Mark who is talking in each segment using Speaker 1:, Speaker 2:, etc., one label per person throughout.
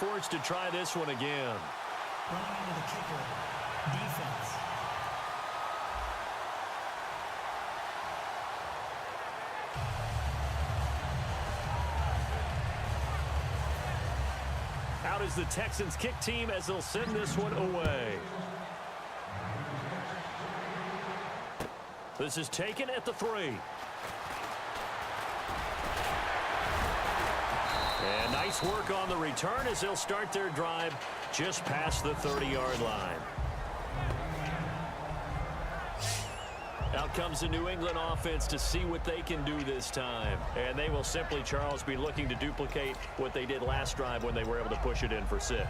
Speaker 1: forced to try this one again.
Speaker 2: Running into the kicker. Defense.
Speaker 1: Out is the Texans kick team as they'll send this one away. This is taken at the 3. And nice work on the return as they'll start their drive just past the 30-yard line. Out comes the New England offense to see what they can do this time. And they will simply, Charles, be looking to duplicate what they did last drive when they were able to push it in for 6.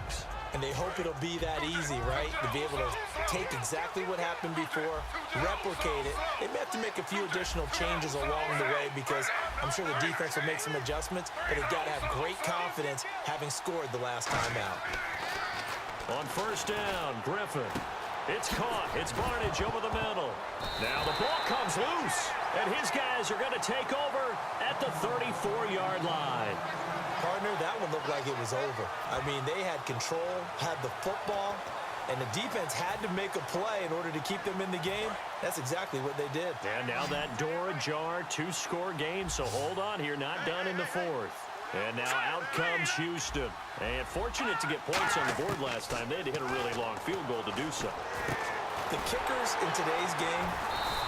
Speaker 3: And they hope it'll be that easy, right? To be able to take exactly what happened before, replicate it. They may have to make a few additional changes along the way because I'm sure the defense will make some adjustments, but they've got to have great confidence having scored the last time out.
Speaker 1: On first down, Griffin. It's caught. It's Barnage over the middle. Now the ball comes loose, and his guys are going to take over at the 34-yard line.
Speaker 3: Partner, that one looked like it was over. I mean, they had control, had the football, and the defense had to make a play in order to keep them in the game. That's exactly what they did.
Speaker 1: And now that door ajar, 2-score game, so hold on here, not done in the 4th. And now out comes Houston. And fortunate to get points on the board last time. They had to hit a really long field goal to do so.
Speaker 3: The kickers in today's game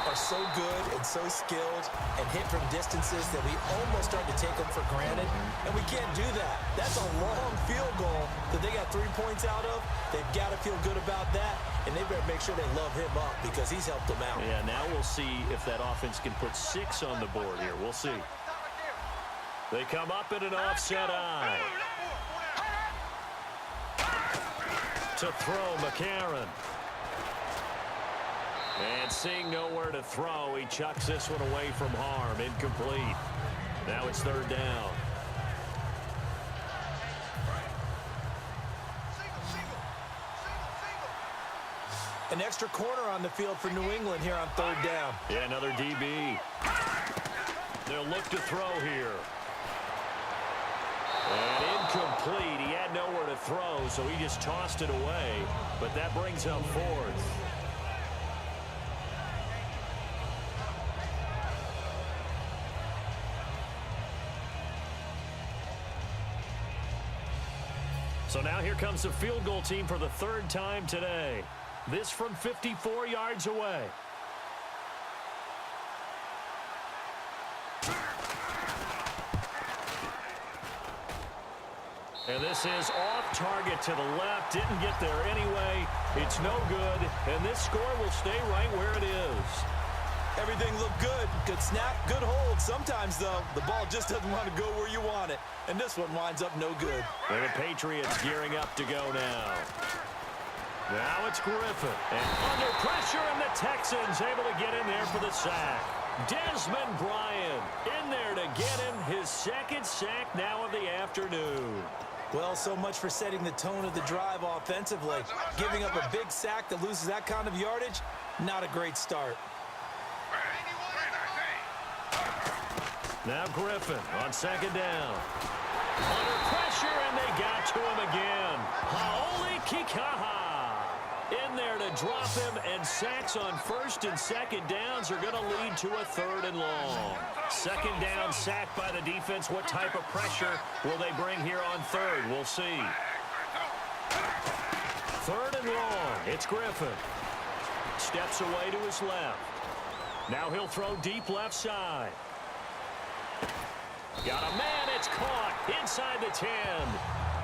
Speaker 3: are so good and so skilled and hit from distances that we almost start to take them for granted. And we can't do that. That's a long field goal that they got 3 points out of. They've got to feel good about that. And they better make sure they love him up because he's helped them out.
Speaker 1: Yeah, now we'll see if that offense can put 6 on the board here. We'll see. They come up in an offset eye. To throw, McCarron. And seeing nowhere to throw, he chucks this one away from harm. Incomplete. Now it's 3rd down.
Speaker 3: An extra corner on the field for New England here on 3rd down.
Speaker 1: Yeah, another DB. They'll look to throw here. And incomplete. He had nowhere to throw, so he just tossed it away. But that brings up 4th. So now here comes the field goal team for the 3rd time today. This from 54 yards away. And this is off target to the left. Didn't get there anyway. It's no good. And this score will stay right where it is.
Speaker 3: Everything looked good. Good snap, good hold. Sometimes, though, the ball just doesn't want to go where you want it. And this one winds up no good.
Speaker 1: And the Patriots gearing up to go now. Now it's Griffin. And under pressure, and the Texans able to get in there for the sack. Desmond Bryant in there to get him his 2nd sack now of the afternoon.
Speaker 3: Well, so much for setting the tone of the drive offensively. Giving up a big sack that loses that kind of yardage, not a great start.
Speaker 1: Now Griffin on 2nd down. Under pressure, and they got to him again. Haoli Kikaha in there to drop him, and sacks on 1st and 2nd downs are going to lead to a 3rd and long. 2nd down sack by the defense. What type of pressure will they bring here on 3rd? We'll see. 3rd and long. It's Griffin. Steps away to his left. Now he'll throw deep left side. Got a man. It's caught inside the 10.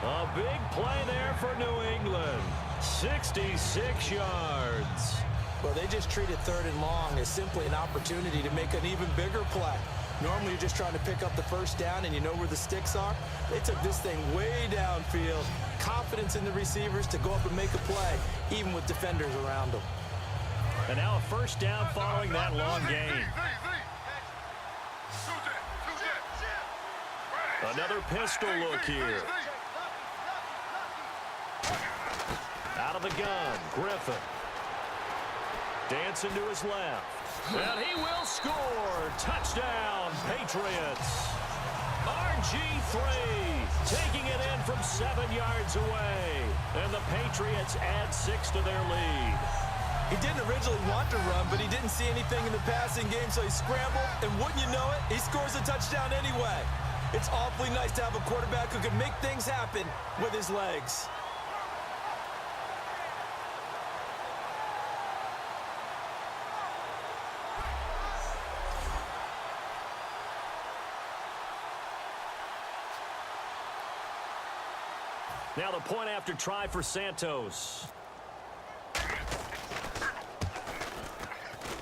Speaker 1: A big play there for New England. 66 yards.
Speaker 3: Well, they just treated 3rd and long as simply an opportunity to make an even bigger play. Normally, you're just trying to pick up the 1st down, and you know where the sticks are. They took this thing way downfield. Confidence in the receivers to go up and make a play, even with defenders around them.
Speaker 1: And now a 1st down following that long gain. Another pistol look here. Out of the gun, Griffin. Dancing to his left. And he will score. Touchdown, Patriots. RG3 taking it in from 7 yards away. And the Patriots add 6 to their lead.
Speaker 3: He didn't originally want to run, but he didn't see anything in the passing game, so he scrambled, and wouldn't you know it, he scores a touchdown anyway. It's awfully nice to have a quarterback who can make things happen with his legs.
Speaker 1: Now the point after try for Santos.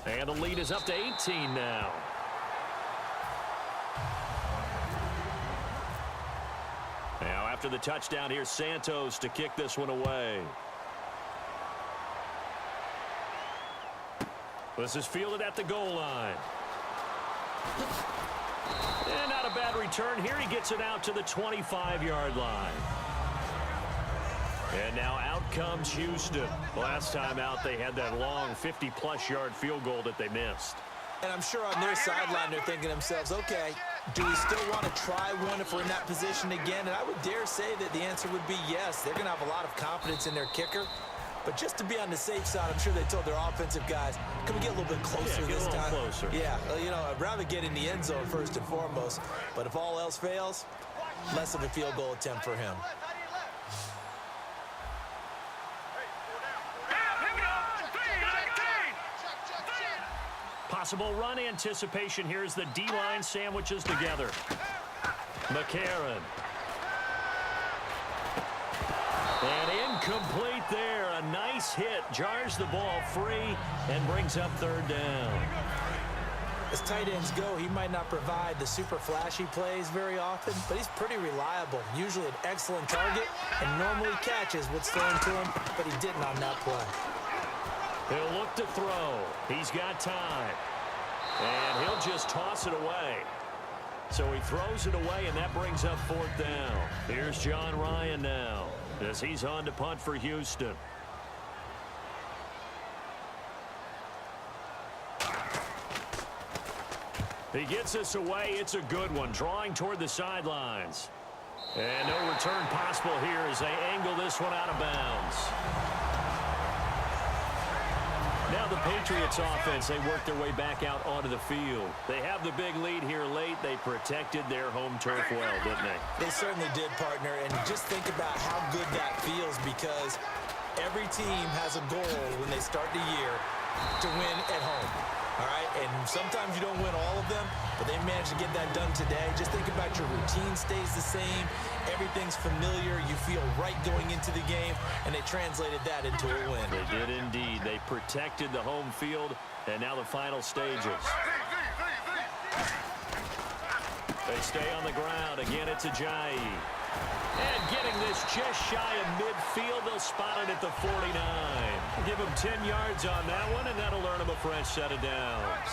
Speaker 1: And the lead is up to 18 now. Now after the touchdown, here's Santos to kick this one away. This is fielded at the goal line. And not a bad return here. He gets it out to the 25-yard line. And now out comes Houston. Last time out, they had that long 50-plus yard field goal that they missed.
Speaker 3: And I'm sure on their sideline, they're thinking to themselves, okay, do we still want to try one if we're in that position again? And I would dare say that the answer would be yes. They're going to have a lot of confidence in their kicker. But just to be on the safe side, I'm sure they told their offensive guys, can we get a little bit closer this time?
Speaker 1: Closer.
Speaker 3: Yeah, you know, I'd rather get in the end zone first and foremost. But if all else fails, less of a field goal attempt for him.
Speaker 1: Possible run anticipation here as the D-line sandwiches together. McCarron. And incomplete there. A nice hit. Jars the ball free and brings up third down.
Speaker 3: As tight ends go, he might not provide the super flashy plays very often, but he's pretty reliable. Usually an excellent target and normally catches what's thrown to him, but he didn't on that play.
Speaker 1: He'll look to throw. He's got time. And he'll just toss it away. So he throws it away, and that brings up fourth down. Here's John Ryan now as he's on to punt for Houston. He gets this away. It's a good one, drawing toward the sidelines. And no return possible here as they angle this one out of bounds. Now the Patriots offense, they work their way back out onto the field. They have the big lead here late. They protected their home turf well, didn't they?
Speaker 3: They certainly did, partner. And just think about how good that feels, because every team has a goal when they start the year to win at home. All right, and sometimes you don't win all of them, but they managed to get that done today. Just think about your routine stays the same. Everything's familiar. You feel right going into the game, and they translated that into a win.
Speaker 1: They did indeed. They protected the home field, and now the final stages. They stay on the ground. Again, it's Ajayi. And getting this just shy of midfield, they'll spot it at the 49. Give him 10 yards on that one, and that'll earn him a fresh set of downs.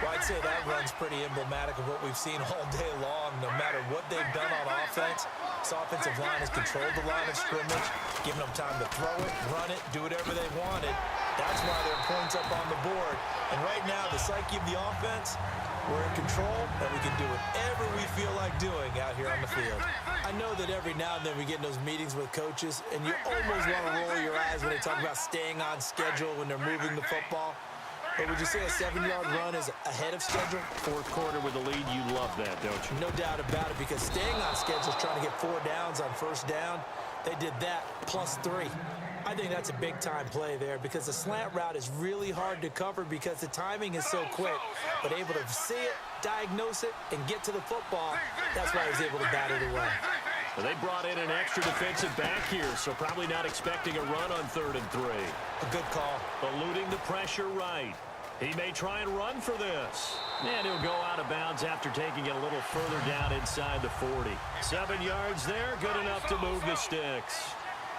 Speaker 3: Well, I'd say that run's pretty emblematic of what we've seen all day long. No matter what they've done on offense, this offensive line has controlled the line of scrimmage, giving them time to throw it, run it, do whatever they wanted. That's why there are points up on the board. And right now, the psyche of the offense, we're in control, and we can do whatever we feel like doing out here on the field. I know that every now and then we get in those meetings with coaches, and you almost want to roll your eyes when they talk about staying on schedule when they're moving the football. But would you say a 7-yard run is ahead of schedule?
Speaker 1: Fourth quarter with the lead, you love that, don't you?
Speaker 3: No doubt about it, because staying on schedule is trying to get 4 downs on first down. They did that plus 3. I think that's a big-time play there, because the slant route is really hard to cover because the timing is so quick. But able to see it, diagnose it, and get to the football, that's why he was able to bat it away.
Speaker 1: Well, they brought in an extra defensive back here, so probably not expecting a run on 3rd and 3.
Speaker 3: A good call.
Speaker 1: Eluding the pressure right. He may try and run for this. And he'll go out of bounds after taking it a little further down inside the 40. 7 yards there, good enough to move the sticks.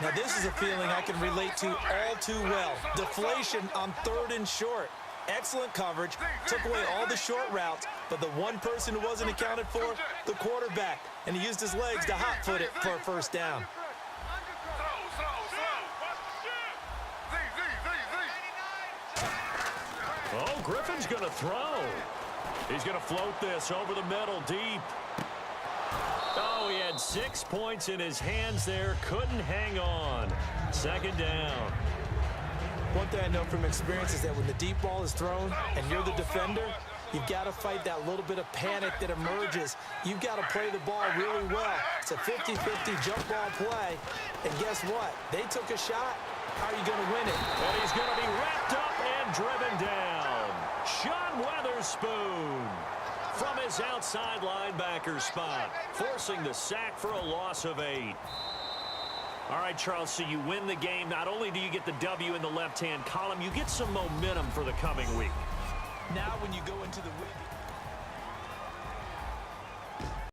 Speaker 3: Now, this is a feeling I can relate to all too well. Deflation on 3rd and short. Excellent coverage, took away all the short routes, but the one person who wasn't accounted for, the quarterback, and he used his legs to hot-foot it for a first down.
Speaker 1: Oh, Griffin's going to throw. He's going to float this over the middle deep. Oh, he had 6 points in his hands there. Couldn't hang on. Second down.
Speaker 3: One thing I know from experience is that when the deep ball is thrown and you're the defender, you've got to fight that little bit of panic that emerges. You've got to play the ball really well. It's a 50-50 jump ball play. And guess what? They took a shot. How are you going to win it?
Speaker 1: And he's going to be wrapped up and driven down. Sean Weatherspoon from his outside linebacker spot, forcing the sack for a loss of 8. All right, Charles, so you win the game. Not only do you get the W in the left-hand column, you get some momentum for the coming week.
Speaker 3: Now when you go into the week...